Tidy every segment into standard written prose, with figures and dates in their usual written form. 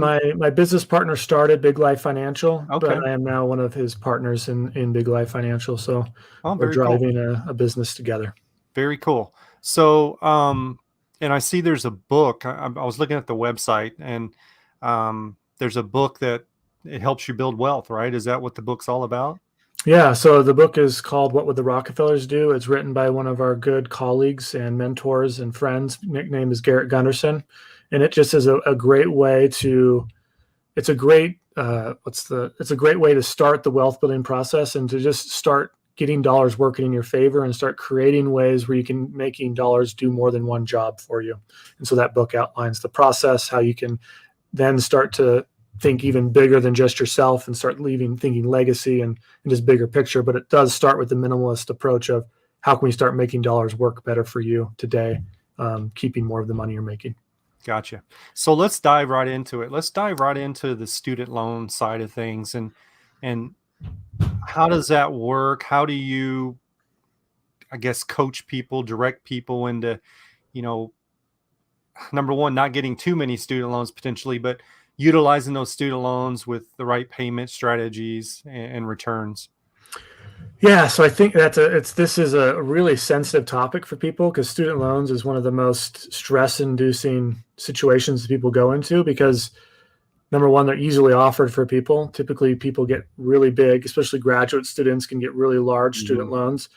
My business partner started Big Life Financial, Okay. but I am now one of his partners in Big Life Financial. So Oh, we're very cool. driving a business together. Very cool. So, and I see there's a book. I was looking at the website, and there's a book that it helps you build wealth, right? Is that what the book's all about? Yeah, so the book is called What Would the Rockefellers Do? It's written by one of our good colleagues and mentors and friends. Nickname is Garrett Gunderson. And it just is a great way to, it's a great, it's a great way to start the wealth building process and to just start getting dollars working in your favor and start creating ways where you can making dollars do more than one job for you. And so that book outlines the process, how you can then start to think even bigger than just yourself and start thinking legacy and just bigger picture. But it does start with the minimalist approach of how can we start making dollars work better for you today, keeping more of the money you're making. Gotcha. So let's dive right into it. Let's dive right into the student loan side of things, and how does that work? How do you, I guess, coach people, direct people into, you know, number one, not getting too many student loans potentially, but utilizing those student loans with the right payment strategies and returns. Yeah, so I think this is a really sensitive topic for people because student loans is one of the most stress-inducing situations that people go into because number one, they're easily offered for people. Typically, people get really big, especially graduate students can get really large student loans.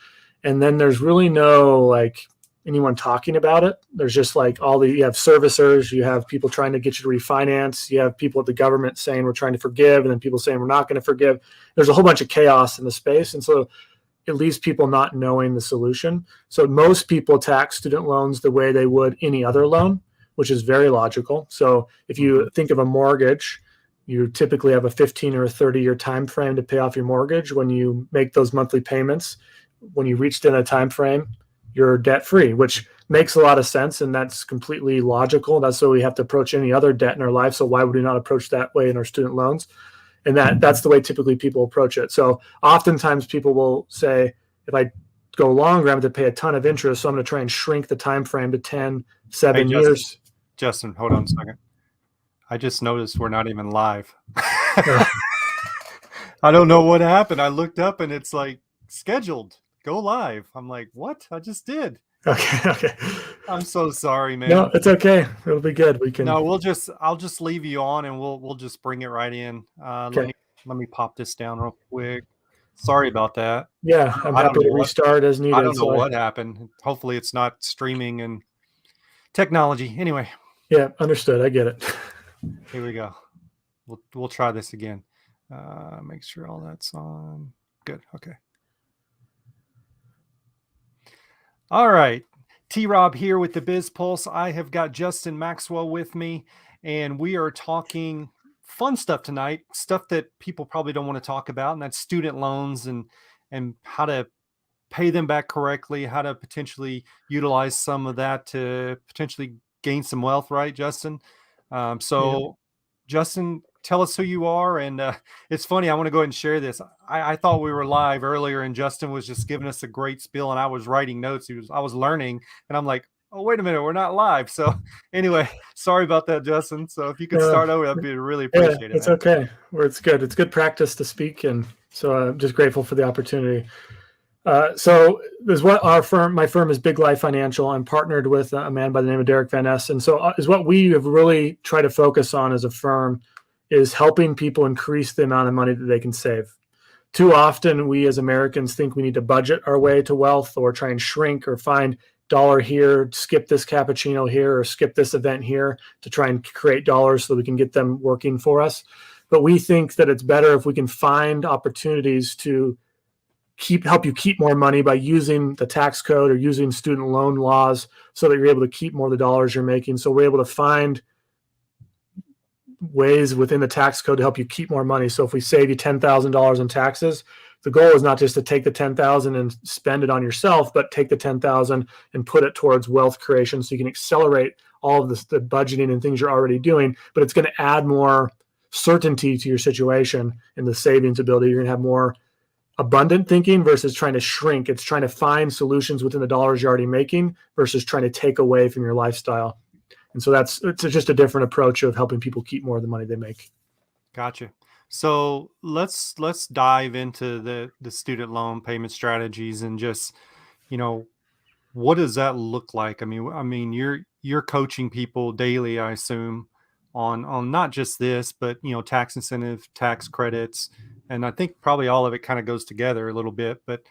And then there's really no like anyone talking about it. There's just like you have servicers, you have people trying to get you to refinance, you have people at the government saying we're trying to forgive, and then people saying we're not going to forgive. There's a whole bunch of chaos in the space. And so it leaves people not knowing the solution. So most people tax student loans the way they would any other loan, which is very logical. So if you think of a mortgage, you typically have a 15 or a 30-year time frame to pay off your mortgage. When you make those monthly payments, when you reached in a time frame, you're debt free, which makes a lot of sense, and that's completely logical. That's how we have to approach any other debt in our life. So why would we not approach that way in our student loans? And that's the way typically people approach it. So oftentimes people will say, if I go longer, I'm going to pay a ton of interest, so I'm going to try and shrink the time frame to 10, 7 years. Justin, hold on a second. I just noticed we're not even live. I don't know what happened. I looked up and it's like scheduled, go live. I'm like, what? I just did. Okay. I'm so sorry, man. No, it's okay. It'll be good. We can. No, I'll just leave you on and we'll just bring it right in. Okay. Let me pop this down real quick. Sorry about that. Yeah, I'm happy to restart as needed. I don't know what happened. Hopefully it's not streaming and technology. Anyway. Yeah, understood. I get it. Here we go. We'll try this again. Make sure all that's on. Good. Okay. All right. T-Rob here with the Biz Pulse. I have got Justin Maxwell with me, and we are talking fun stuff tonight, stuff that people probably don't want to talk about, and that's student loans and how to pay them back correctly, how to potentially utilize some of that to potentially gain some wealth, right, Justin? Justin, tell us who you are. And it's funny, I want to go ahead and share this. I thought we were live earlier and Justin was just giving us a great spiel and I was writing notes. I was learning and I'm like, oh, wait a minute, we're not live. So anyway, sorry about that, Justin. So if you could start over, that'd be really appreciated. It's okay. It's good. It's good practice to speak. And so I'm just grateful for the opportunity. So is what my firm is Big Life Financial. I'm partnered with a man by the name of Derek Van Ness. And so is what we have really tried to focus on as a firm is helping people increase the amount of money that they can save. Too often we as Americans think we need to budget our way to wealth or try and shrink or find dollar here, skip this cappuccino here, or skip this event here to try and create dollars so that we can get them working for us. But we think that it's better if we can find opportunities to help you keep more money by using the tax code or using student loan laws so that you're able to keep more of the dollars you're making. So we're able to find ways within the tax code to help you keep more money. So if we save you $10,000 in taxes, the goal is not just to take the $10,000 and spend it on yourself, but take the $10,000 and put it towards wealth creation so you can accelerate all of the budgeting and things you're already doing. But it's going to add more certainty to your situation and the savings ability. You're going to have more abundant thinking versus trying to shrink. It's trying to find solutions within the dollars you're already making versus trying to take away from your lifestyle. And so it's just a different approach of helping people keep more of the money they make. Gotcha. So let's dive into the student loan payment strategies and just, you know, what does that look like? I mean, you're coaching people daily, I assume, on not just this, but tax incentive, tax credits, and I think probably all of it kind of goes together a little bit. But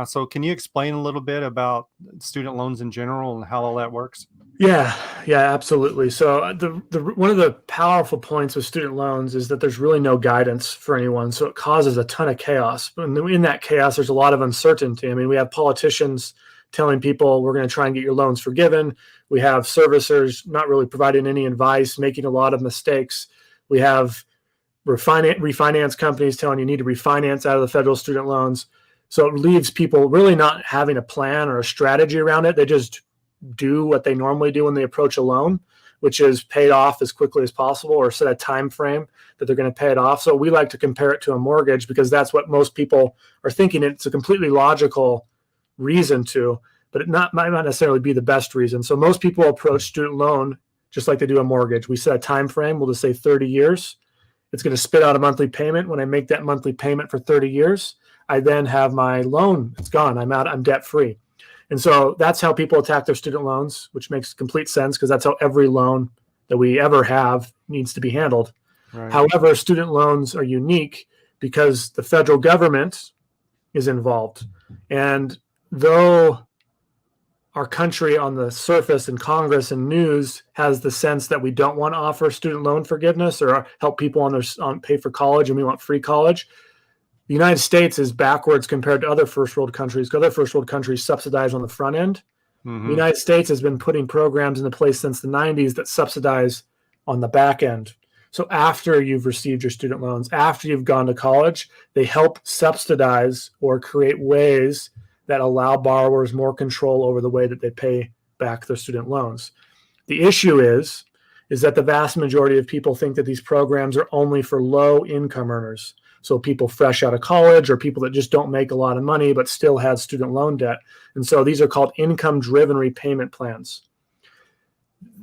so, can you explain a little bit about student loans in general and how all that works? Yeah, yeah, absolutely. So the one of the powerful points with student loans is that there's really no guidance for anyone. So it causes a ton of chaos. But in that chaos, there's a lot of uncertainty. I mean, we have politicians telling people we're going to try and get your loans forgiven. We have servicers not really providing any advice, making a lot of mistakes. We have refinance companies telling you need to refinance out of the federal student loans. So it leaves people really not having a plan or a strategy around it. They just do what they normally do when they approach a loan, which is pay it off as quickly as possible or set a time frame that they're going to pay it off. So we like to compare it to a mortgage because that's what most people are thinking. It's a completely logical reason to, but it might not necessarily be the best reason. So most people approach student loan just like they do a mortgage. We set a time frame. We'll just say 30 years. It's going to spit out a monthly payment. When I make that monthly payment for 30 years, I then have my loan. It's gone. I'm debt free. And so that's how people attack their student loans, which makes complete sense because that's how every loan that we ever have needs to be handled. Right. However, student loans are unique because the federal government is involved. And though our country on the surface and Congress and news has the sense that we don't want to offer student loan forgiveness or help people on pay for college and we want free college, the United States is backwards compared to other first world countries. Other first world countries subsidize on the front end. Mm-hmm. The United States has been putting programs into place since the 90s that subsidize on the back end. So after you've received your student loans, after you've gone to college, they help subsidize or create ways that allow borrowers more control over the way that they pay back their student loans. The issue is that the vast majority of people think that these programs are only for low income earners. So people fresh out of college or people that just don't make a lot of money but still have student loan debt. And so these are called income-driven repayment plans.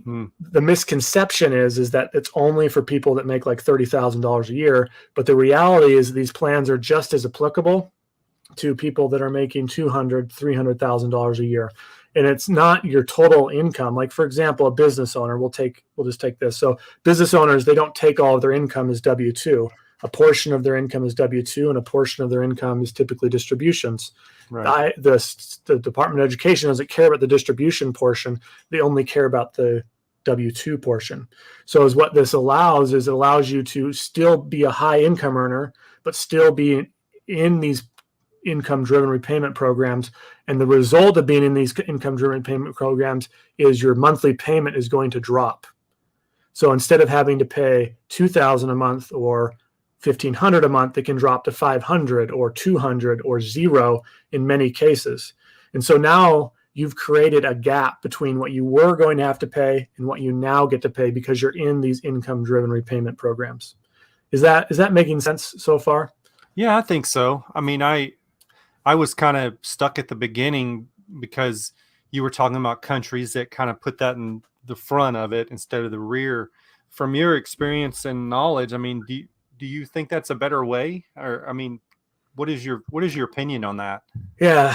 The misconception is that it's only for people that make like $30,000 a year, but the reality is these plans are just as applicable to people that are making $200,000, $300,000 a year. And it's not your total income. Like, for example, a business owner, we'll just take this. So business owners, they don't take all of their income as W-2. A portion of their income is W-2 and a portion of their income is typically distributions. Right. The Department of Education doesn't care about the distribution portion. They only care about the W-2 portion. So is what this allows is it allows you to still be a high income earner, but still be in these income-driven repayment programs. And the result of being in these income-driven repayment programs is your monthly payment is going to drop. So instead of having to pay $2,000 a month or $1,500 a month, it can drop to $500 or $200 or zero in many cases. And so now you've created a gap between what you were going to have to pay and what you now get to pay because you're in these income-driven repayment programs. Is that making sense so far? Yeah, I think so. I mean, I was kind of stuck at the beginning because you were talking about countries that kind of put that in the front of it instead of the rear. From your experience and knowledge, I mean, do you think that's a better way? Or, I mean, what is your opinion on that? Yeah,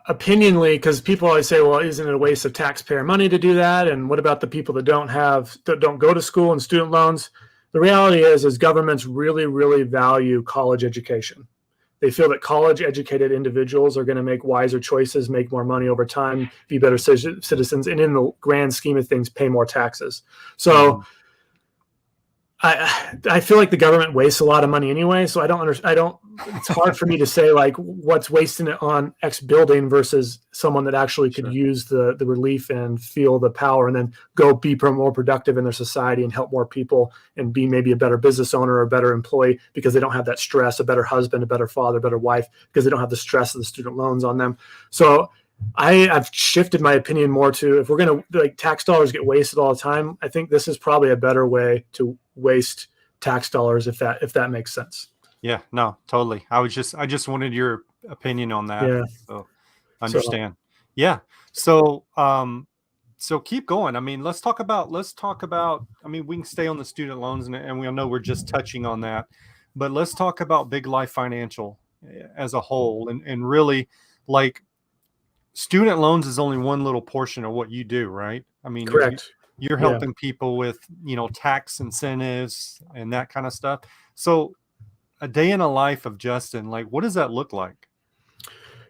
opinionly, because people always say, well, isn't it a waste of taxpayer money to do that? And what about the people that don't go to school and student loans? The reality is governments really, really value college education. They feel that college educated individuals are going to make wiser choices, make more money over time, be better citizens, and in the grand scheme of things, pay more taxes. So I feel like the government wastes a lot of money anyway. So it's hard for me to say like what's wasting it on X building versus someone that actually could use the relief and feel the power and then go be more productive in their society and help more people and be maybe a better business owner or a better employee because they don't have that stress, a better husband, a better father, a better wife, because they don't have the stress of the student loans on them. So I've shifted my opinion more to if we're going to like tax dollars get wasted all the time, I think this is probably a better way to waste tax dollars if that makes sense. Yeah, no, totally. I just wanted your opinion on that. Yeah. So understand. Yeah. So So keep going. I mean, let's talk about, I mean, we can stay on the student loans, and we know we're just touching on that, but let's talk about Big Life Financial as a whole, and really, like, student loans is only one little portion of what you do, right? I mean, Correct. you're Yeah. helping people with, tax incentives and that kind of stuff. So a day in a life of Justin, like, what does that look like?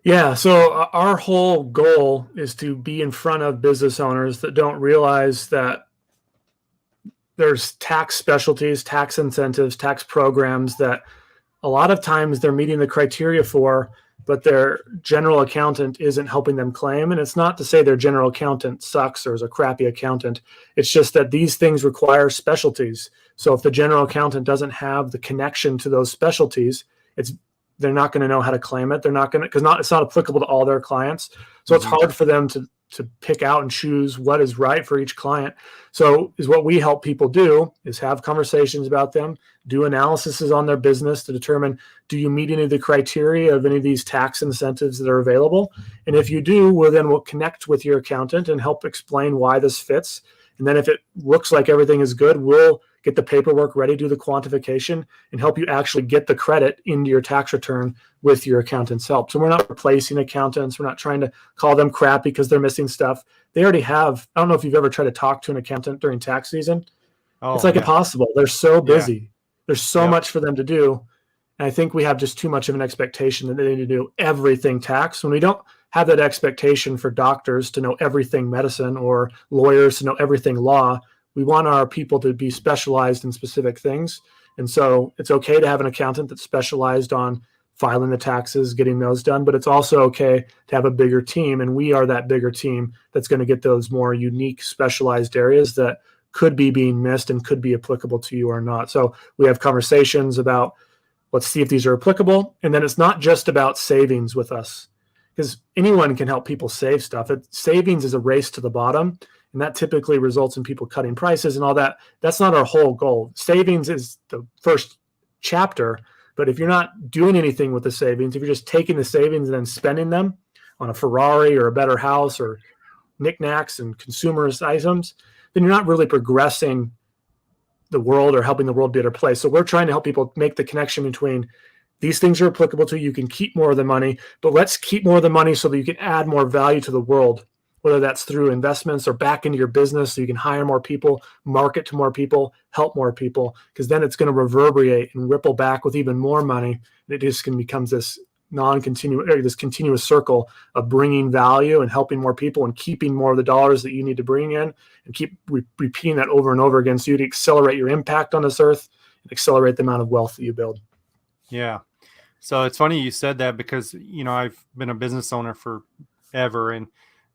Yeah. So our whole goal is to be in front of business owners that don't realize that there's tax specialties, tax incentives, tax programs that a lot of times they're meeting the criteria for, but their general accountant isn't helping them claim. And it's not to say their general accountant sucks or is a crappy accountant. It's just that these things require specialties. So if the general accountant doesn't have the connection to those specialties, it's they're not going to know how to claim it. They're not going to, because it's not applicable to all their clients. So it's Mhm. hard for them to pick out and choose what is right for each client. So is what we help people do is have conversations about them, do analyses on their business to determine, do you meet any of the criteria of any of these tax incentives that are available? And if you do, we'll connect with your accountant and help explain why this fits. And then if it looks like everything is good, we'll get the paperwork ready, do the quantification, and help you actually get the credit into your tax return with your accountant's help. So we're not replacing accountants. We're not trying to call them crap because they're missing stuff. They already have. I don't know if you've ever tried to talk to an accountant during tax season. It's Oh like yeah. impossible. They're so Yeah. busy. There's so Yep. much for them to do. And I think we have just too much of an expectation that they need to do everything tax when we don't have that expectation for doctors to know everything medicine or lawyers to know everything law. We want our people to be specialized in specific things. And so it's okay to have an accountant that's specialized on filing the taxes, getting those done, but it's also okay to have a bigger team. And we are that bigger team that's going to get those more unique, specialized areas that could be being missed and could be applicable to you or not. So we have conversations about, let's see if these are applicable. And then it's not just about savings with us, because anyone can help people save stuff. Savings is a race to the bottom, and that typically results in people cutting prices and all that. That's not our whole goal. Savings is the first chapter, but if you're not doing anything with the savings, if you're just taking the savings and then spending them on a Ferrari or a better house or knickknacks and consumerist items, then you're not really progressing the world or helping the world be a better place. So we're trying to help people make the connection between these things are applicable to you. You can keep more of the money, but let's keep more of the money so that you can add more value to the world, whether that's through investments or back into your business so you can hire more people, market to more people, help more people, because then it's going to reverberate and ripple back with even more money. And it just becomes this this continuous circle of bringing value and helping more people and keeping more of the dollars that you need to bring in and keep repeating that over and over again so you to accelerate your impact on this earth and accelerate the amount of wealth that you build. Yeah. So it's funny you said that because, I've been a business owner forever, and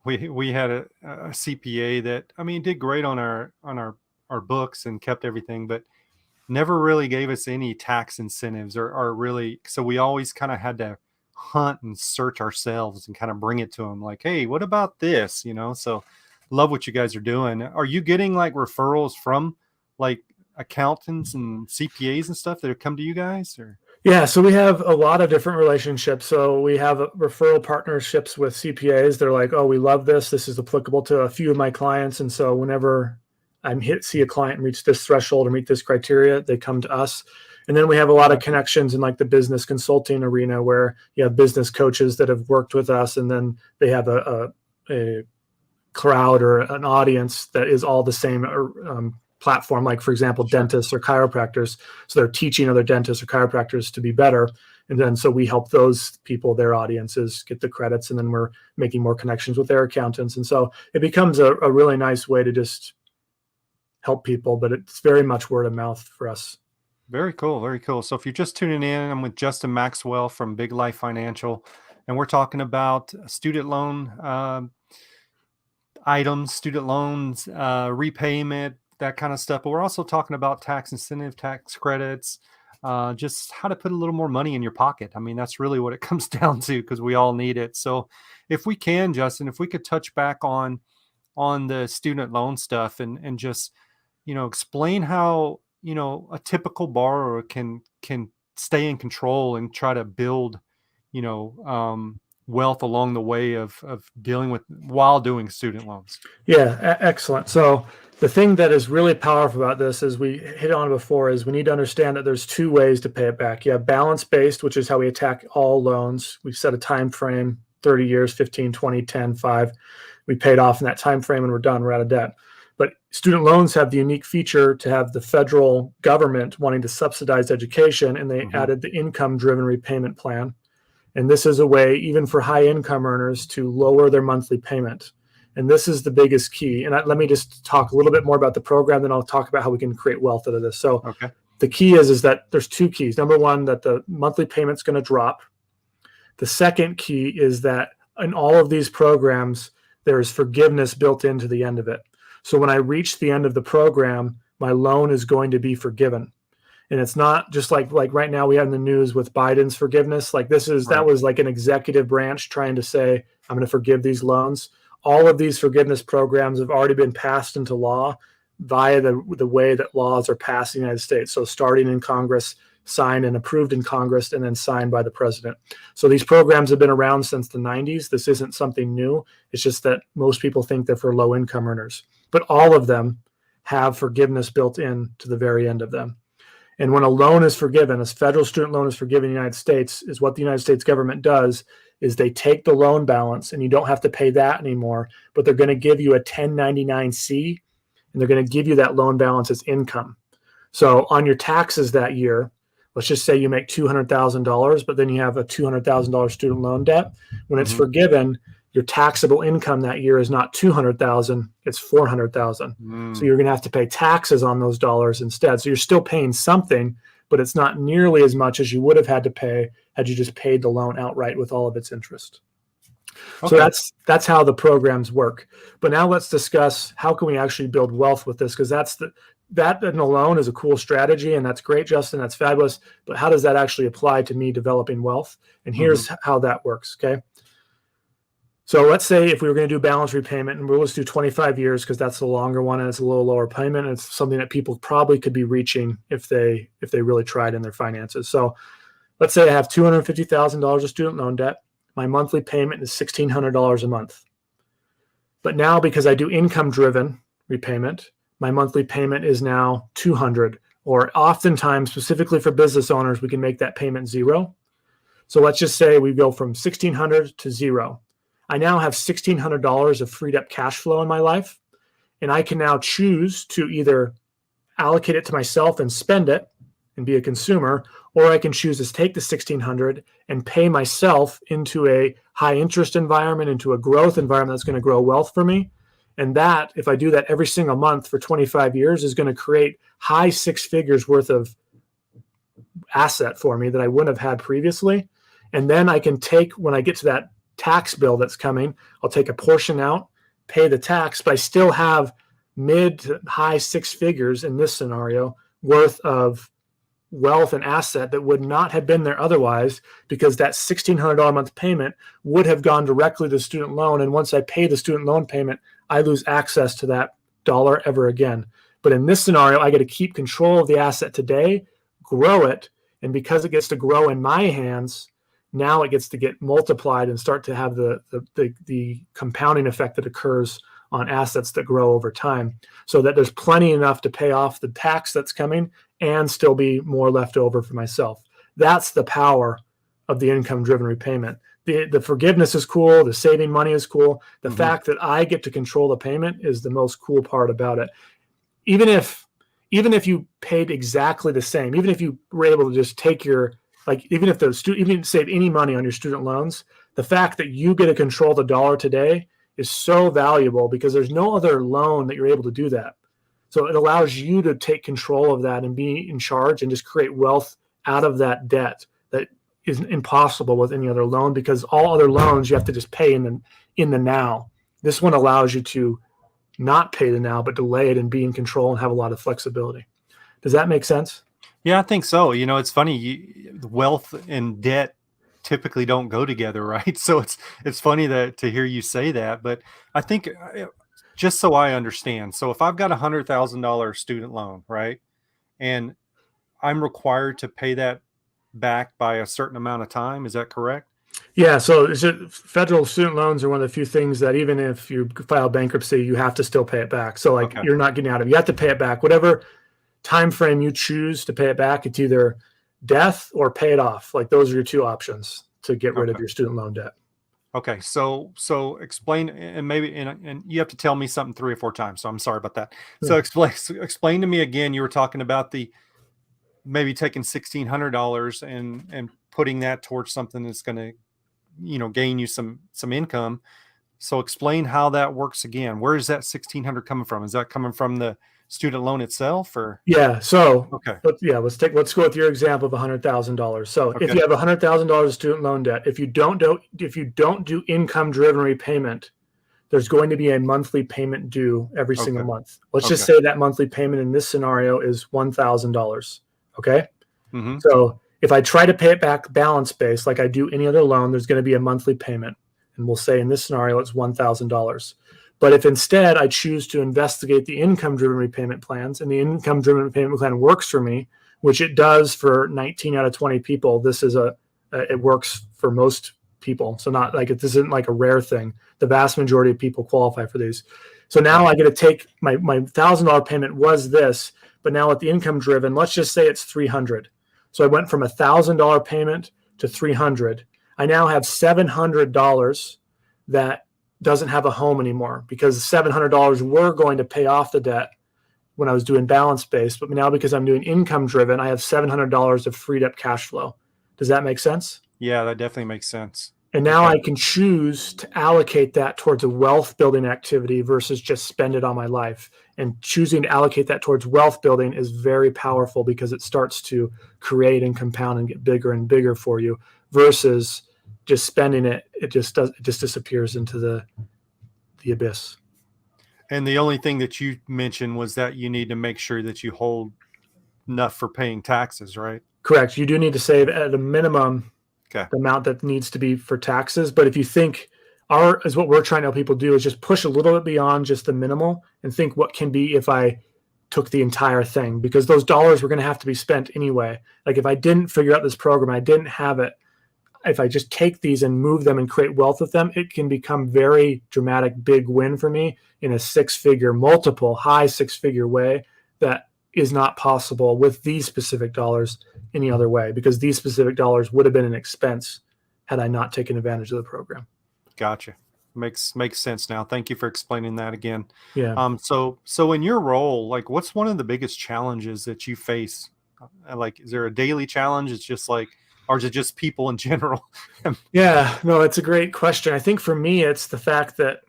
we had a CPA that, I mean, did great on our books and kept everything, but never really gave us any tax incentives or really. So we always kind of had to hunt and search ourselves and kind of bring it to them like, hey, what about this? So love what you guys are doing. Are you getting like referrals from like accountants and CPAs and stuff that have come to you guys, or? Yeah, so we have a lot of different relationships. So we have referral partnerships with CPAs. They're like, "Oh, we love this. This is applicable to a few of my clients." And so whenever see a client reach this threshold or meet this criteria, they come to us. And then we have a lot of connections in like the business consulting arena where you have business coaches that have worked with us, and then they have a crowd or an audience that is all the same platform, like for example, Sure. dentists or chiropractors. So they're teaching other dentists or chiropractors to be better. And then so we help those people, their audiences, get the credits, and then we're making more connections with their accountants. And so it becomes a really nice way to just help people, but it's very much word of mouth for us. Very cool. Very cool. So if you're just tuning in, I'm with Justin Maxwell from Big Life Financial, and we're talking about student loan items, student loans, repayment, that kind of stuff. But we're also talking about tax incentive, tax credits, just how to put a little more money in your pocket. I mean, that's really what it comes down to because we all need it. So if we can, Justin, if we could touch back on the student loan stuff and just, explain how, a typical borrower can stay in control and try to build, wealth along the way of dealing with while doing student loans? Yeah, excellent. So the thing that is really powerful about this, is we hit on before, is we need to understand that there's two ways to pay it back. You have balance based, which is how we attack all loans. We set a time frame, 30 years, 15, 20, 10, 5. We paid off in that time frame and we're done. We're out of debt. But student loans have the unique feature to have the federal government wanting to subsidize education, and they added the income driven repayment plan. And this is a way, even for high income earners, to lower their monthly payment. And this is the biggest key. And let me just talk a little bit more about the program, then I'll talk about how we can create wealth out of this. So Okay. the key is that there's two keys. Number one, that the monthly payment's going to drop. The second key is that in all of these programs, there is forgiveness built into the end of it. So when I reach the end of the program, my loan is going to be forgiven. And it's not just like right now we have in the news with Biden's forgiveness. Like this is, that was like an executive branch trying to say, I'm going to forgive these loans. All of these forgiveness programs have already been passed into law via the way that laws are passed in the United States. So starting in Congress, signed and approved in Congress, and then signed by the president. So these programs have been around since the 90s. This isn't something new. It's just that most people think they're for low income earners. But all of them have forgiveness built in to the very end of them. And when a loan is forgiven, a federal student loan is forgiven in the United States, is what the United States government does is they take the loan balance, and you don't have to pay that anymore, but they're going to give you a 1099-C, and they're going to give you that loan balance as income. So on your taxes that year, let's just say you make $200,000, but then you have a $200,000 student loan debt. When it's forgiven, your taxable income that year is not $200,000, it's $400,000. So you're going to have to pay taxes on those dollars instead. So you're still paying something, but it's not nearly as much as you would have had to pay had you just paid the loan outright with all of its interest. Okay. So that's how the programs work. But now let's discuss how can we actually build wealth with this, because that alone is a cool strategy, and that's great, Justin. That's fabulous. But how does that actually apply to me developing wealth? And here's how that works. Okay. So let's say if we were going to do balance repayment, and let's do 25 years because that's the longer one and it's a little lower payment. And it's something that people probably could be reaching if they really tried in their finances. So let's say I have $250,000 of student loan debt. My monthly payment is $1,600 a month. But now, because I do income-driven repayment, my monthly payment is now $200, or oftentimes, specifically for business owners, we can make that payment zero. So let's just say we go from $1,600 to zero. I now have $1,600 of freed up cash flow in my life, and I can now choose to either allocate it to myself and spend it and be a consumer, or I can choose to take the $1,600 and pay myself into a high interest environment, into a growth environment that's going to grow wealth for me. And that, if I do that every single month for 25 years, is going to create high six figures worth of asset for me that I wouldn't have had previously. And then I can take, when I get to that tax bill that's coming, I'll take a portion out, pay the tax, but I still have mid to high six figures in this scenario worth of wealth and asset that would not have been there otherwise, because that $1,600 a month payment would have gone directly to the student loan. And once I pay the student loan payment, I lose access to that dollar ever again. But in this scenario, I get to keep control of the asset today, grow it. And because it gets to grow in my hands, now it gets to get multiplied and start to have the compounding effect that occurs on assets that grow over time, so that there's plenty enough to pay off the tax that's coming and still be more left over for myself. That's the power of the income-driven repayment. The forgiveness is cool. The saving money is cool. The fact that I get to control the payment is the most cool part about it. Even if you paid exactly the same, even if you were able to just take your, like, even if even if you save any money on your student loans, the fact that you get to control the dollar today is so valuable, because there's no other loan that you're able to do that. So it allows you to take control of that and be in charge and just create wealth out of that debt that is impossible with any other loan, because all other loans you have to just pay in the now. This one allows you to not pay the now, but delay it and be in control and have a lot of flexibility. Does that make sense? Yeah, I think so. You know, it's funny, wealth and debt typically don't go together, right? So it's funny to hear you say that, but I think, just so I understand, so if I've got $100,000 student loan, right, and I'm required to pay that back by a certain amount of time, is that correct? Yeah, so federal student loans are one of the few things that even if you file bankruptcy, you have to still pay it back. So like Okay. you're not getting out of it. You have to pay it back. Whatever time frame you choose to pay it back, it's either death or pay it off. Like those are your two options to get rid of Okay. your student loan debt. Okay. So explain, and maybe, and you have to tell me something 3 or 4 times. So I'm sorry about that. So Yeah. explain to me again. You were talking about the maybe taking $1,600 and putting that towards something that's going to, gain you some income. So explain how that works again. Where is that 1,600 coming from? Is that coming from the student loan itself, or? Yeah. So Okay. let's go with your example of $100,000. So if Okay. you have $100,000 of student loan debt, if you don't do income driven repayment, there's going to be a monthly payment due every single Okay. month. Let's just Okay. say that monthly payment in this scenario is $1,000. Okay. Mm-hmm. So if I try to pay it back balance based like I do any other loan, there's going to be a monthly payment. And we'll say in this scenario, it's $1,000. But if instead I choose to investigate the income driven repayment plans and the income driven repayment plan works for me, which it does for 19 out of 20 people, it works for most people. So not like this isn't like a rare thing. The vast majority of people qualify for these. So now I get to take my $1,000 payment was this, but now with the income driven, let's just say it's 300. So I went from $1,000 payment to 300. I now have $700 that doesn't have a home anymore because $700 were going to pay off the debt when I was doing balance based, but now because I'm doing income driven, I have $700 of freed up cash flow. Does that make sense? Yeah, that definitely makes sense. And now Okay. I can choose to allocate that towards a wealth building activity versus just spend it on my life. And choosing to allocate that towards wealth building is very powerful because it starts to create and compound and get bigger and bigger for you versus just spending it. It just disappears into the abyss. And the only thing that you mentioned was that you need to make sure that you hold enough for paying taxes, right? Correct. You do need to save at a minimum Okay. the amount that needs to be for taxes. But if you think is what we're trying to help people do is just push a little bit beyond just the minimal and think what can be if I took the entire thing, because those dollars were going to have to be spent anyway. Like if I didn't figure out this program, I didn't have it. If I just take these and move them and create wealth with them, it can become very dramatic, big win for me in a high six-figure way that is not possible with these specific dollars any other way, because these specific dollars would have been an expense had I not taken advantage of the program. Gotcha. Makes sense now. Thank you for explaining that again. Yeah. So in your role, like what's one of the biggest challenges that you face? Like, is there a daily challenge? It's just like, or is it just people in general? Yeah, no, it's a great question. I think for me, it's the fact that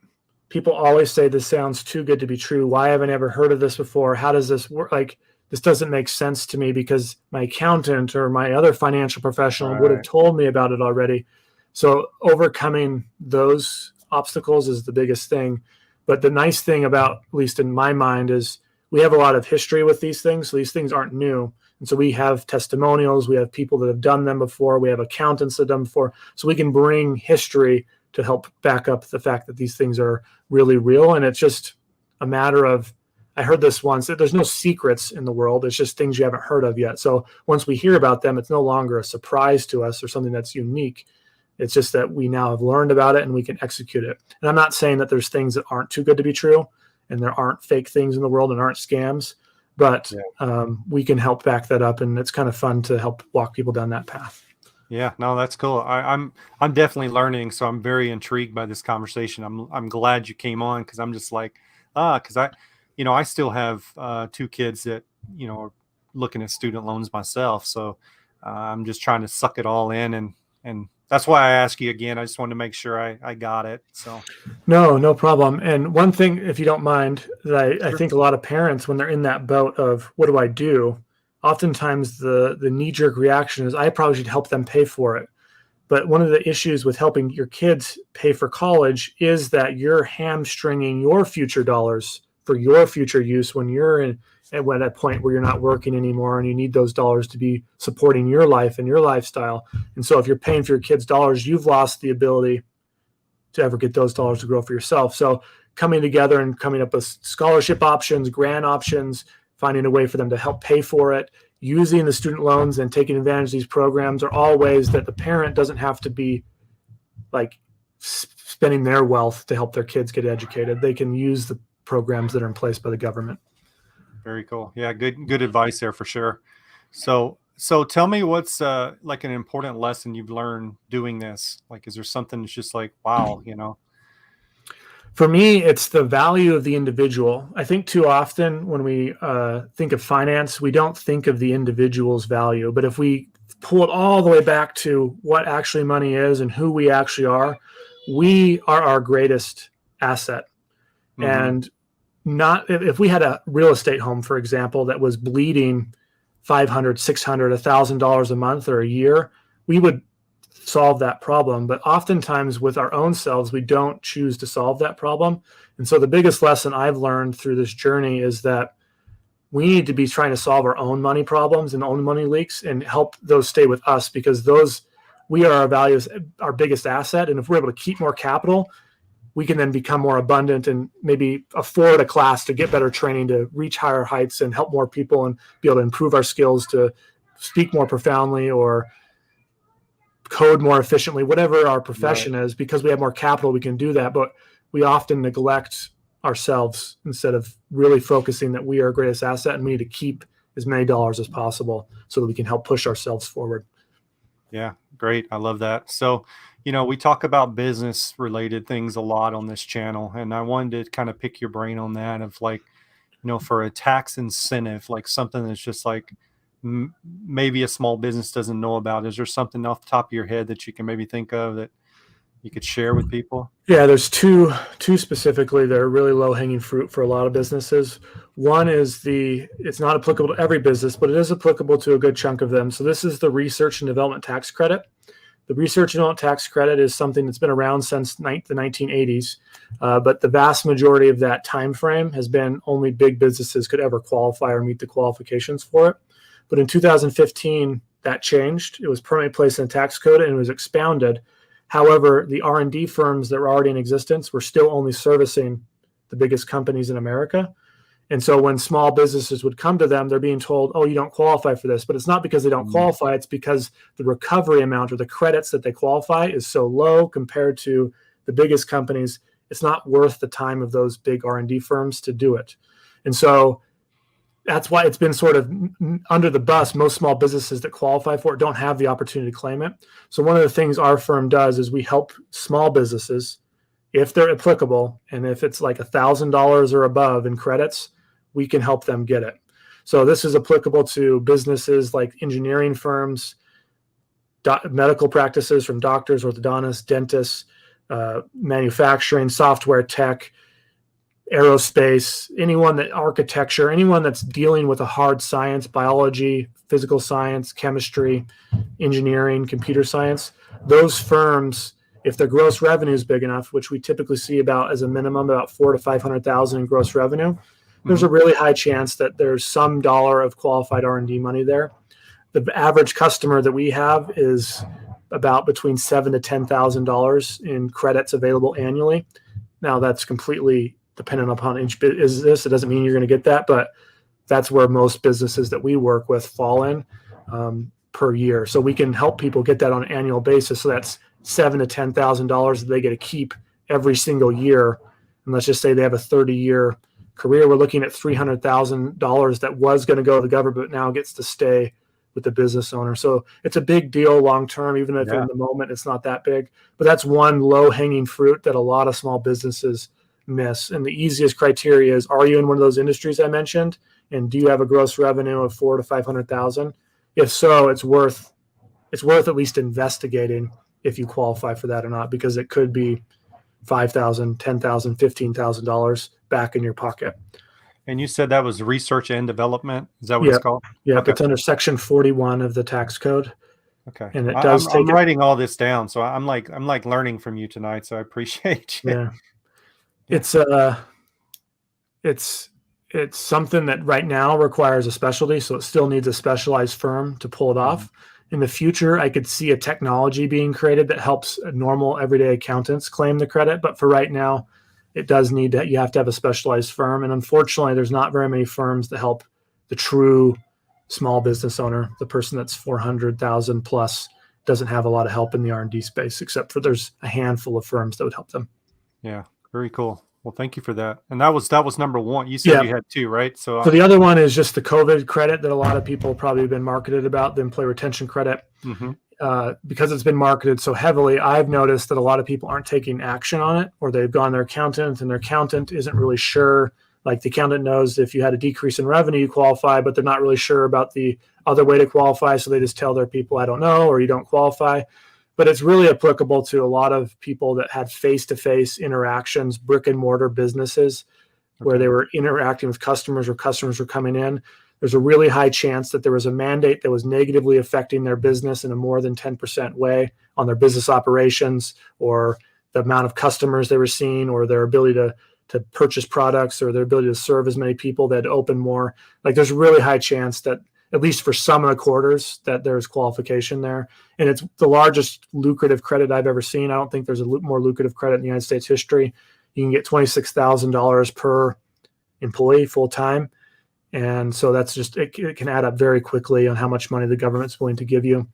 people always say this sounds too good to be true. Why haven't I ever heard of this before? How does this work? Like, this doesn't make sense to me because my accountant or my other financial professional would have Right. told me about it already. So overcoming those obstacles is the biggest thing. But the nice thing about, at least in my mind, is we have a lot of history with these things. So these things aren't new. And so we have testimonials, we have people that have done them before, we have accountants that have done them before. So we can bring history to help back up the fact that these things are really real. And it's just a matter of, I heard this once, that there's no secrets in the world. It's just things you haven't heard of yet. So once we hear about them, it's no longer a surprise to us or something that's unique. It's just that we now have learned about it and we can execute it. And I'm not saying that there's things that aren't too good to be true and there aren't fake things in the world and aren't scams, but we can help back that up. And it's kind of fun to help walk people down that path. Yeah, no, that's cool. I'm definitely learning, so I'm very intrigued by this conversation. I'm glad you came on because I'm just like, because I still have 2 kids that are looking at student loans myself. So I'm just trying to suck it all in, and that's why I ask you again. I just wanted to make sure I got it. So No problem. And one thing, if you don't mind, that I Sure. think a lot of parents, when they're in that boat of what do I do, oftentimes the knee-jerk reaction is I probably should help them pay for it. But one of the issues with helping your kids pay for college is that you're hamstringing your future dollars for your future use when you're at a point where you're not working anymore and you need those dollars to be supporting your life and your lifestyle. And so if you're paying for your kids' dollars, you've lost the ability to ever get those dollars to grow for yourself. So coming together and coming up with scholarship options, grant options, finding a way for them to help pay for it, using the student loans and taking advantage of these programs are all ways that the parent doesn't have to be like spending their wealth to help their kids get educated. They can use the programs that are in place by the government. Very cool. Yeah, good advice there for sure. So tell me what's like an important lesson you've learned doing this? Like, is there something that's just like, wow, you know? For me, it's the value of the individual. I think too often when we think of finance, we don't think of the individual's value. But if we pull it all the way back to what actually money is and who we actually are, we are our greatest asset. Mhm. And not if we had a real estate home, for example, that was bleeding $500, $600, $1,000 a month or a year, we would solve that problem. But oftentimes with our own selves, we don't choose to solve that problem. And so the biggest lesson I've learned through this journey is that we need to be trying to solve our own money problems and own money leaks and help those stay with us, because we are our values, our biggest asset. And if we're able to keep more capital, we can then become more abundant and maybe afford a class to get better training, to reach higher heights and help more people and be able to improve our skills to speak more profoundly or code more efficiently, whatever our profession is. Because we have more capital, we can do that. But we often neglect ourselves instead of really focusing that we are our greatest asset and we need to keep as many dollars as possible so that we can help push ourselves forward. Yeah, great. I love that. So, we talk about business related things a lot on this channel, and I wanted to kind of pick your brain on that of like, for a tax incentive, like something that's just like maybe a small business doesn't know about. Is there something off the top of your head that you can maybe think of that you could share with people? Yeah, there's two specifically that are really low hanging fruit for a lot of businesses. One is it's not applicable to every business, but it is applicable to a good chunk of them. So this is the research and development tax credit. The research and development tax credit is something that's been around since the 1980s, but the vast majority of that time frame has been only big businesses could ever qualify or meet the qualifications for it. But in 2015, that changed. It was permanently placed in the tax code and it was expounded. However, the R&D firms that were already in existence were still only servicing the biggest companies in America. And so when small businesses would come to them, they're being told, oh, you don't qualify for this. But it's not because they don't qualify. It's because the recovery amount or the credits that they qualify is so low compared to the biggest companies. It's not worth the time of those big R&D firms to do it. And so that's why it's been sort of under the bus. Most small businesses that qualify for it don't have the opportunity to claim it. So one of the things our firm does is we help small businesses, if they're applicable, and if it's like $1,000 or above in credits, we can help them get it. So this is applicable to businesses like engineering firms, medical practices from doctors, orthodontists, dentists, manufacturing, software tech, aerospace, architecture, anyone that's dealing with a hard science, biology, physical science, chemistry, engineering, computer science. Those firms, if their gross revenue is big enough, which we typically see about as a minimum about $400,000 to $500,000 in gross revenue, there's a really high chance that there's some dollar of qualified R&D money there. The average customer that we have is about between $7,000 to $10,000 in credits available annually. Now that's completely dependent upon each business. It doesn't mean you're going to get that, but that's where most businesses that we work with fall in per year. So we can help people get that on an annual basis. So that's $7,000 to $10,000 that they get to keep every single year. And let's just say they have a 30-year career. We're looking at $300,000 that was going to go to the government, but now gets to stay with the business owner. So it's a big deal long term, even if in the moment it's not that big. But that's one low hanging fruit that a lot of small businesses miss. And the easiest criteria is, are you in one of those industries I mentioned? And do you have a gross revenue of $400,000 to $500,000? If so, it's worth at least investigating if you qualify for that or not, because it could be $5,000, $10,000, $15,000 back in your pocket. And you said that was research and development. Is that what it's called? Yeah, okay. It's under Section 41 of the tax code. Okay. And it does I'm writing all this down, so I'm like learning from you tonight. So I appreciate it. Yeah. It's something that right now requires a specialty, so it still needs a specialized firm to pull it off. In the future, I could see a technology being created that helps normal everyday accountants claim the credit. But for right now, it does need that. You have to have a specialized firm. And unfortunately, there's not very many firms that help the true small business owner, the person that's 400,000 plus doesn't have a lot of help in the R&D space, except for there's a handful of firms that would help them. Yeah, very cool. Well, thank you for that. And that was number one. You said Yeah. you had two, right? So the other one is just the COVID credit that a lot of people probably have been marketed about, the employee retention credit. Because it's been marketed so heavily, I've noticed that a lot of people aren't taking action on it, or they've gone to their accountant and their accountant isn't really sure. Like the accountant knows if you had a decrease in revenue, you qualify, but they're not really sure about the other way to qualify. So they just tell their people, I don't know, or you don't qualify. But it's really applicable to a lot of people that had face-to-face interactions, brick and mortar businesses, where they were interacting with customers or customers were coming in. There's a really high chance that there was a mandate that was negatively affecting their business in a more than 10% way on their business operations, or the amount of customers they were seeing, or their ability to purchase products, or their ability to serve as many people, that open more. Like there's a really high chance that, at least for some of the quarters, that there's qualification there. And it's the largest lucrative credit I've ever seen. I don't think there's a more lucrative credit in the United States history. You can get $26,000 per employee full time. And so that's just, it can add up very quickly on how much money the government's willing to give you.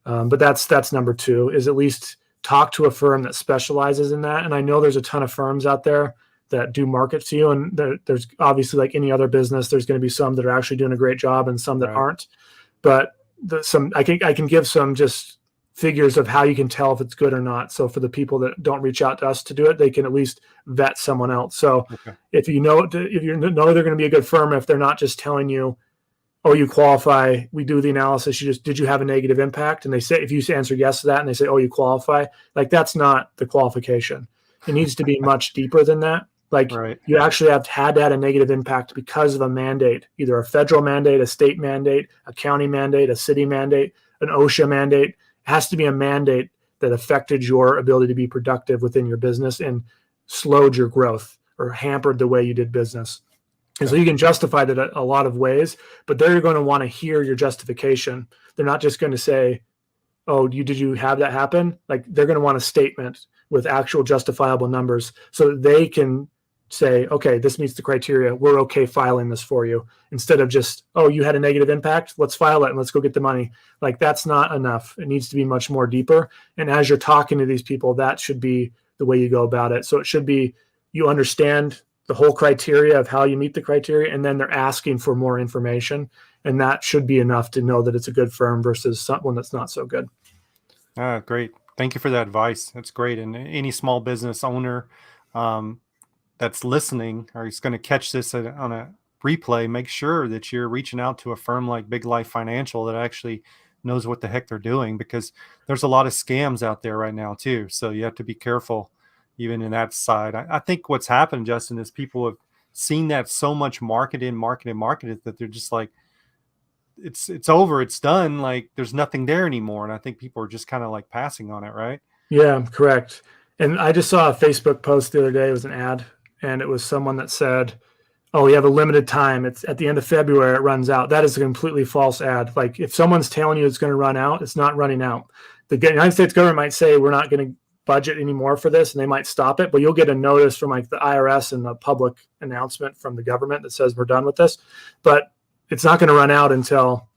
But that's number two, is at least talk to a firm that specializes in that. And I know there's a ton of firms out there that do market to you. And there's obviously, like any other business, there's going to be some that are actually doing a great job and some that aren't. But I can give some just figures of how you can tell if it's good or not. So for the people that don't reach out to us to do it, they can at least vet someone else. So if you know they're going to be a good firm, if they're not just telling you, oh, you qualify, we do the analysis, did you have a negative impact? And they say, if you answer yes to that and they say, oh, you qualify, like that's not the qualification. It needs to be much deeper than that. Like you actually had to have a negative impact because of a mandate, either a federal mandate, a state mandate, a county mandate, a city mandate, an OSHA mandate. It has to be a mandate that affected your ability to be productive within your business and slowed your growth or hampered the way you did business. And so you can justify that a lot of ways, but they're going to want to hear your justification. They're not just going to say, oh, did you have that happen? Like they're going to want a statement with actual justifiable numbers so that they can say, okay, this meets the criteria. We're okay filing this for you, instead of just, oh, you had a negative impact. Let's file it and let's go get the money. Like that's not enough. It needs to be much more deeper. And as you're talking to these people, that should be the way you go about it. So it should be, you understand the whole criteria of how you meet the criteria, and then they're asking for more information. And that should be enough to know that it's a good firm versus someone that's not so good. Great. Thank you for that advice. That's great. And any small business owner that's listening or is going to catch this on a replay, make sure that you're reaching out to a firm like Big Life Financial that actually knows what the heck they're doing, because there's a lot of scams out there right now too. So you have to be careful even in that side. I think what's happened, Justin, is people have seen that so much marketed that they're just like, it's over, it's done. Like there's nothing there anymore. And I think people are just kind of like passing on it, right? Yeah, correct. And I just saw a Facebook post the other day. It was an ad, and it was someone that said, oh, we have a limited time. It's at the end of February, it runs out. That is a completely false ad. Like if someone's telling you it's going to run out, it's not running out. The United States government might say, we're not going to budget anymore for this, and they might stop it, but you'll get a notice from like the IRS and the public announcement from the government that says we're done with this. But it's not going to run out until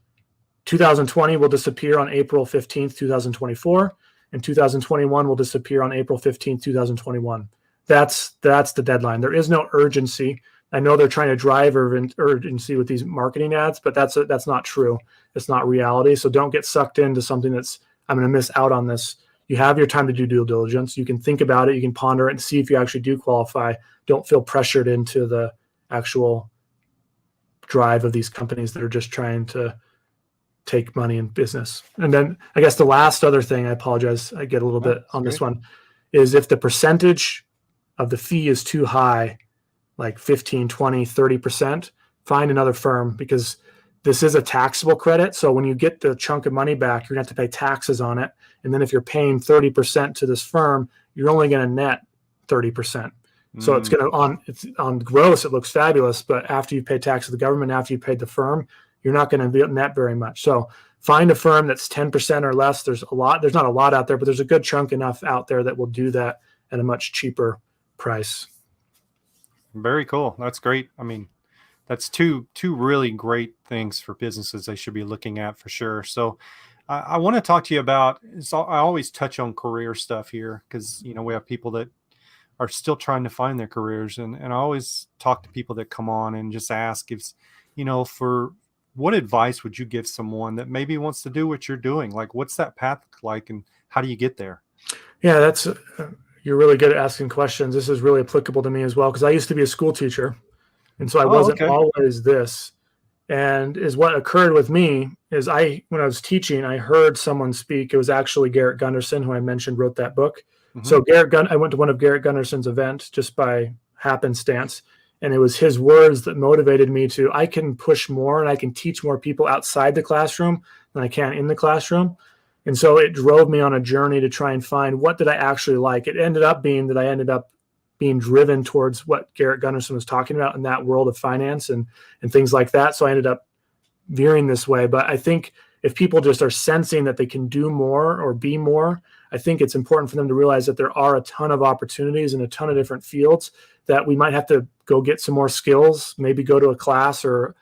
2020 will disappear on April 15th, 2024, and 2021 will disappear on April 15th, 2021. That's the deadline. There is no urgency. I know they're trying to drive urgency with these marketing ads, but that's not true. It's not reality. So don't get sucked into something that's, I'm going to miss out on this. You have your time to do due diligence. You can think about it. You can ponder it and see if you actually do qualify. Don't feel pressured into the actual drive of these companies that are just trying to take money in business. And then I guess the last other thing, I apologize, I get a little bit on this one, is if the percentage of the fee is too high, like 15, 20, 30%, find another firm, because this is a taxable credit. So when you get the chunk of money back, you're going to have to pay taxes on it. And then if you're paying 30% to this firm, you're only going to net 30%. So it's going to, it's on gross, it looks fabulous, but after you pay tax to the government, after you paid the firm, you're not going to net very much. So find a firm that's 10% or less. There's not a lot out there, but there's a good chunk enough out there that will do that at a much cheaper price. Very cool. That's great. I mean, that's two really great things for businesses they should be looking at for sure. So I want to talk to you about, so I always touch on career stuff here because, you know, we have people that are still trying to find their careers. And I always talk to people that come on and just ask if, you know, for what advice would you give someone that maybe wants to do what you're doing? Like, what's that path like and how do you get there? Yeah, you're really good at asking questions. This is really applicable to me as well, because I used to be a school teacher. And so I Oh, wasn't okay. always this. And is what occurred with me is when I was teaching, I heard someone speak. It was actually Garrett Gunderson, who I mentioned wrote that book. Mm-hmm. So I went to one of Garrett Gunderson's events just by happenstance. And it was his words that motivated me I can push more and I can teach more people outside the classroom than I can in the classroom. And so it drove me on a journey to try and find what did I actually like. It ended up being that I ended up being driven towards what Garrett Gunderson was talking about in that world of finance and things like that. So I ended up veering this way. But I think if people just are sensing that they can do more or be more, I think it's important for them to realize that there are a ton of opportunities in a ton of different fields that we might have to go get some more skills, maybe go to a class or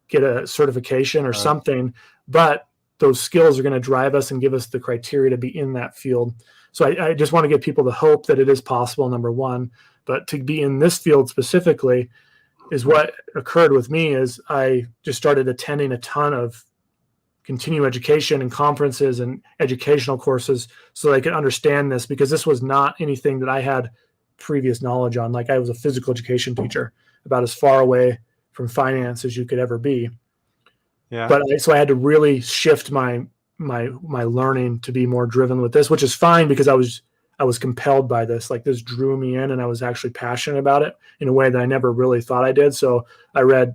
get a certification or something. But those skills are going to drive us and give us the criteria to be in that field. So I just want to give people the hope that it is possible, number one. But to be in this field specifically is what occurred with me is I just started attending a ton of continuing education and conferences and educational courses so that I could understand this, because this was not anything that I had previous knowledge on. Like, I was a physical education teacher, about as far away from finance as you could ever be. Yeah. But so I had to really shift my learning to be more driven with this, which is fine because I was compelled by this. Like, this drew me in and I was actually passionate about it in a way that I never really thought I did. So I read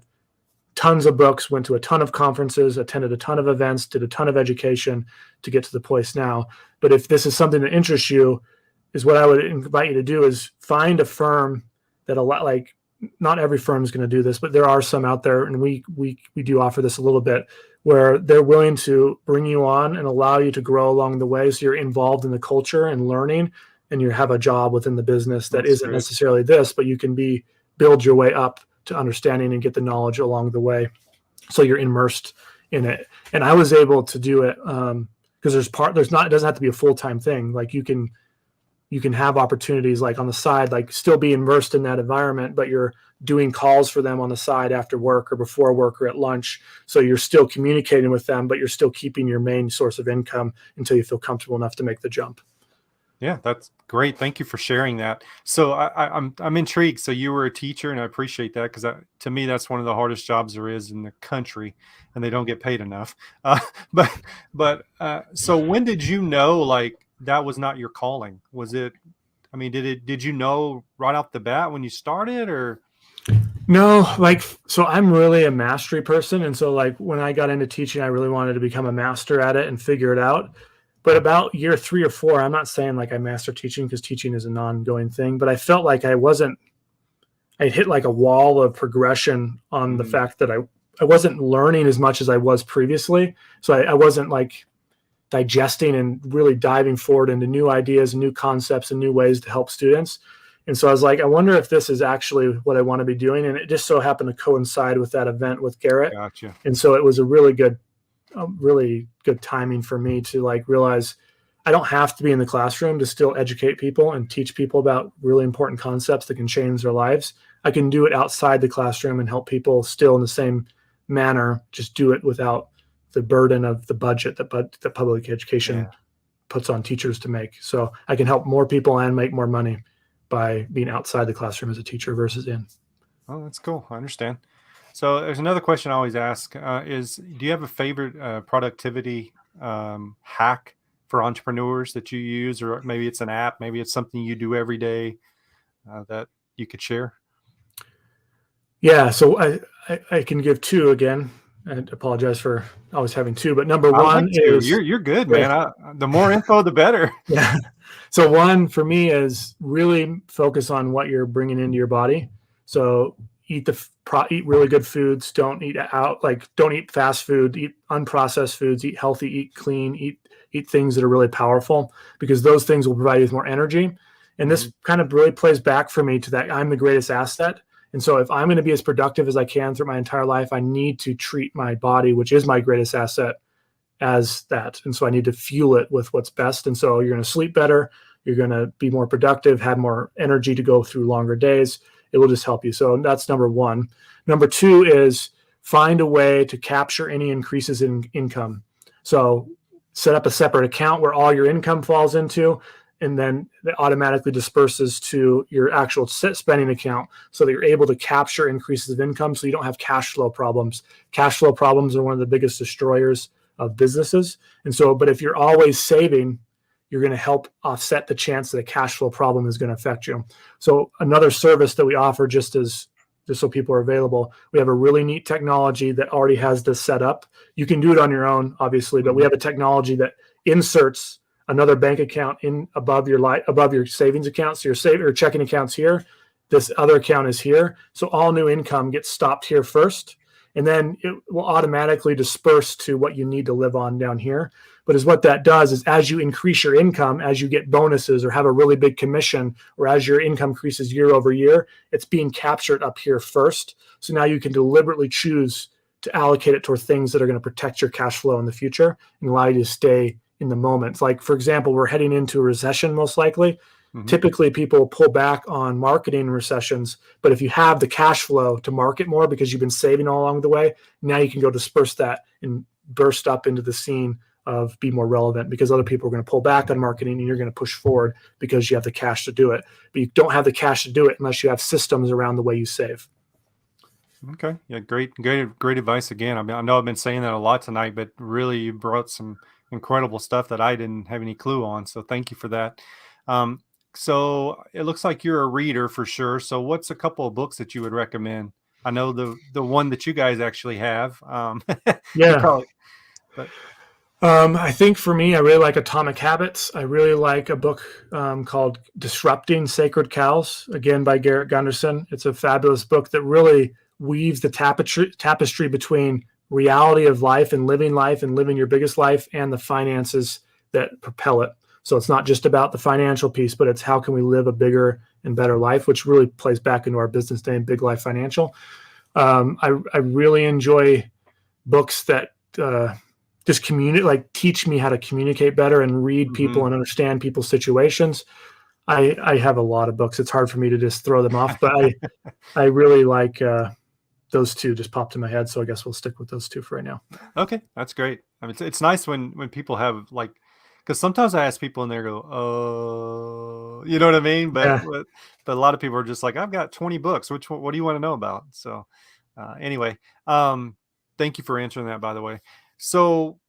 tons of books, went to a ton of conferences, attended a ton of events, did a ton of education to get to the place now. But if this is something that interests you, is what I would invite you to do is find a firm that like, not every firm is going to do this, but there are some out there, and we do offer this a little bit, where they're willing to bring you on and allow you to grow along the way. So you're involved in the culture and learning, and you have a job within the business that isn't necessarily this, but you can build your way up to understanding and get the knowledge along the way. So you're immersed in it. And I was able to do it because it doesn't have to be a full-time thing. Like, you can have opportunities like on the side, like still be immersed in that environment, but you're doing calls for them on the side after work or before work or at lunch. So you're still communicating with them, but you're still keeping your main source of income until you feel comfortable enough to make the jump. Yeah, that's great. Thank you for sharing that. So I'm intrigued. So you were a teacher, and I appreciate that, because to me, that's one of the hardest jobs there is in the country, and they don't get paid enough. So when did you know, like, that was not your calling? Was it, I mean, did you know right off the bat when you started, or? No, like, so I'm really a mastery person. And so, like, when I got into teaching, I really wanted to become a master at it and figure it out. But about year 3 or 4, I'm not saying like I mastered teaching, because teaching is an ongoing thing, but I felt like I hit like a wall of progression on the fact that I wasn't learning as much as I was previously. So I wasn't like digesting and really diving forward into new ideas and new concepts and new ways to help students. And so I was like, I wonder if this is actually what I want to be doing. And it just so happened to coincide with that event with Garrett. Gotcha. And so it was a really good timing for me to like realize I don't have to be in the classroom to still educate people and teach people about really important concepts that can change their lives. I can do it outside the classroom and help people still in the same manner, just do it without the burden of the budget that public education puts on teachers to make. So I can help more people and make more money by being outside the classroom as a teacher versus in. Oh, that's cool. I understand. So there's another question I always ask is, do you have a favorite productivity hack for entrepreneurs that you use? Or maybe it's an app, maybe it's something you do every day that you could share? Yeah, so I can give 2 again. I apologize for always having 2, but number 1 is... You're good, man. The more info, the better. Yeah. So 1 for me is really focus on what you're bringing into your body. So eat really good foods. Don't eat out, like, don't eat fast food, eat unprocessed foods, eat healthy, eat clean, eat things that are really powerful, because those things will provide you with more energy. And this kind of really plays back for me to that I'm the greatest asset. And so if I'm going to be as productive as I can through my entire life, I need to treat my body, which is my greatest asset, as that. And so I need to fuel it with what's best. And so you're going to sleep better. You're going to be more productive, have more energy to go through longer days. It will just help you. So that's number one. Number two is find a way to capture any increases in income. So set up a separate account where all your income falls into, and then it automatically disperses to your actual spending account so that you're able to capture increases of income so you don't have cash flow problems. Cash flow problems are one of the biggest destroyers of businesses. And so, but if you're always saving, you're going to help offset the chance that a cash flow problem is going to affect you. So another service that we offer, just so people are available, we have a really neat technology that already has this set up. You can do it on your own, obviously, but we have a technology that inserts another bank account in above your savings account. So your checking account's here. This other account is here. So all new income gets stopped here first, and then it will automatically disperse to what you need to live on down here. But what that does is as you increase your income, as you get bonuses or have a really big commission, or as your income increases year over year, it's being captured up here first. So now you can deliberately choose to allocate it toward things that are going to protect your cash flow in the future and allow you to stay in the moment. Like, for example, we're heading into a recession most likely. Mm-hmm. Typically, people pull back on marketing in recessions, but if you have the cash flow to market more because you've been saving all along the way, now you can go disperse that and burst up into the scene of be more relevant, because other people are going to pull back on marketing and you're going to push forward because you have the cash to do it. But you don't have the cash to do it unless you have systems around the way you save. Okay. Yeah. Great advice again. I mean, I know I've been saying that a lot tonight, but really you brought some incredible stuff that I didn't have any clue on. So thank you for that. So it looks like you're a reader for sure. So what's a couple of books that you would recommend? I know the one that you guys actually have. Yeah. But I think for me, I really like Atomic Habits. I really like a book called Disrupting Sacred Cows, again by Garrett Gunderson. It's a fabulous book that really weaves the tapestry between reality of life and living your biggest life and the finances that propel it. So it's not just about the financial piece, but it's how can we live a bigger and better life, which really plays back into our business name, Big Life Financial. I really enjoy books that just teach me how to communicate better and read people and understand people's situations. I have a lot of books. It's hard for me to just throw them off, but I really like those two just popped in my head. So I guess we'll stick with those two for right now. Okay. That's great. I mean, it's nice when people have because sometimes I ask people and they go, "Oh," you know what I mean? But a lot of people are just like, "I've got 20 books. What do you want to know about?" So anyway, thank you for answering that, by the way. So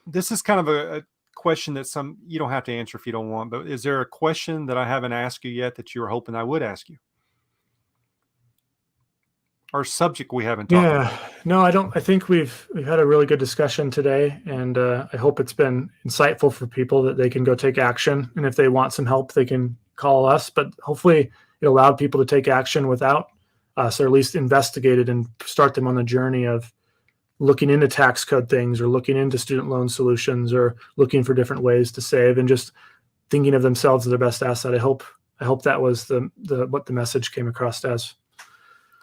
this is kind of a question that you don't have to answer if you don't want, but is there a question that I haven't asked you yet that you were hoping I would ask you? Or subject we haven't talked about? No, I don't. I think we've had a really good discussion today, and I hope it's been insightful for people that they can go take action. And if they want some help, they can call us. But hopefully, it allowed people to take action without us, or at least investigate it and start them on the journey of looking into tax code things, or looking into student loan solutions, or looking for different ways to save, and just thinking of themselves as their best asset. I hope that was what the message came across as.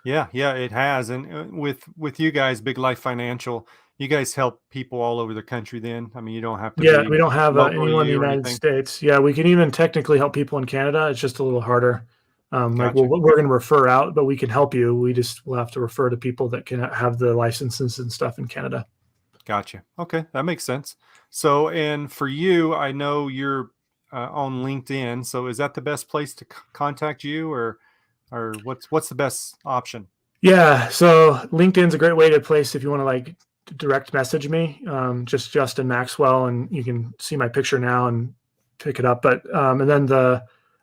Yeah, it has. And with you guys, Big Life Financial, you guys help people all over the country then? I mean, you don't have to be we don't have anyone in the United anything. States. Yeah, we can even technically help people in Canada. It's just a little harder. Gotcha. We're going to refer out, but we can help you. We just will have to refer to people that can have the licenses and stuff in Canada. Gotcha. Okay, that makes sense. So, and for you, I know you're on LinkedIn. So, is that the best place to contact you, or what's the best option? Yeah, so LinkedIn's a great way to place if you want to direct message me. Just Justin Maxwell, and you can see my picture now and pick it up. But and then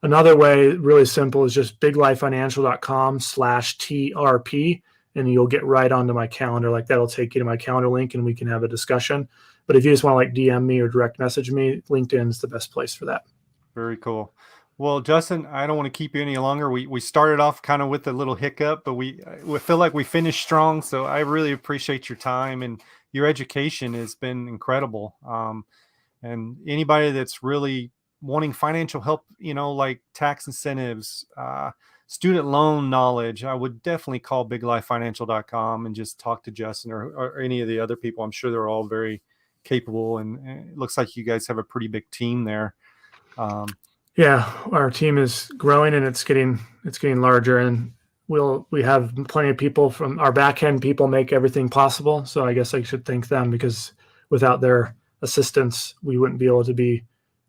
another way, really simple, is just biglifefinancial.com/TRP, and you'll get right onto my calendar. Like, that'll take you to my calendar link, and we can have a discussion. But if you just want to DM me or direct message me, LinkedIn's the best place for that. Very cool. Well, Justin, I don't want to keep you any longer. We started off kind of with a little hiccup, but we feel like we finished strong. So I really appreciate your time, and your education has been incredible. And anybody that's really wanting financial help, like tax incentives, student loan knowledge, I would definitely call biglifefinancial.com and just talk to Justin or any of the other people. I'm sure they're all very capable, and it looks like you guys have a pretty big team there. Yeah, our team is growing and it's getting larger, and we have plenty of people from our back end people make everything possible. So I guess I should thank them, because without their assistance, we wouldn't be able to be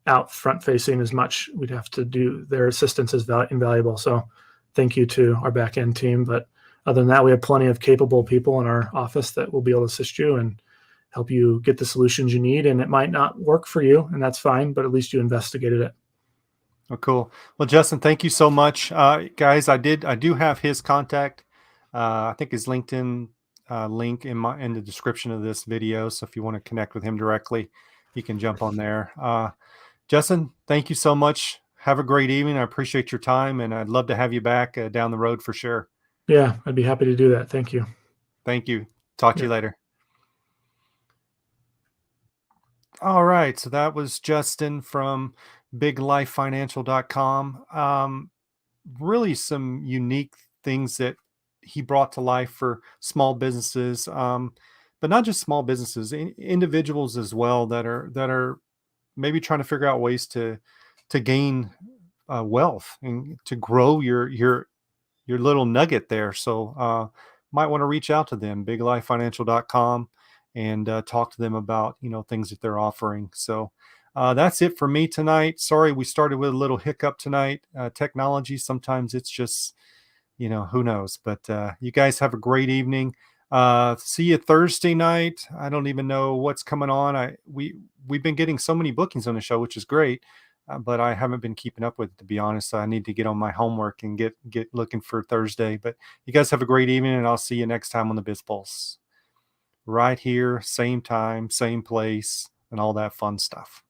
out front facing as much. We'd have to do their assistance is invaluable. So thank you to our back end team. But other than that, we have plenty of capable people in our office that will be able to assist you and help you get the solutions you need. And it might not work for you, and that's fine, but at least you investigated it. Oh, cool. Well, Justin, thank you so much. Guys, I do have his contact. I think his LinkedIn link in the description of this video. So if you want to connect with him directly, you can jump on there. Justin, thank you so much. Have a great evening. I appreciate your time, and I'd love to have you back down the road for sure. Yeah, I'd be happy to do that. Thank you. Thank you. Talk to you later. All right. So that was Justin from biglifefinancial.com. Really some unique things that he brought to life for small businesses, but not just small businesses, individuals as well that are maybe trying to figure out ways to gain wealth and to grow your little nugget there. So might want to reach out to them, biglifefinancial.com, and talk to them about things that they're offering. So that's it for me tonight. Sorry we started with a little hiccup tonight. Technology, sometimes it's just who knows. But you guys have a great evening. See you Thursday night. I don't even know what's coming on. We've been getting so many bookings on the show, which is great, but I haven't been keeping up with it, to be honest. I need to get on my homework and get looking for Thursday. But you guys have a great evening, and I'll see you next time on the Biz Pulse. Right here, same time, same place, and all that fun stuff.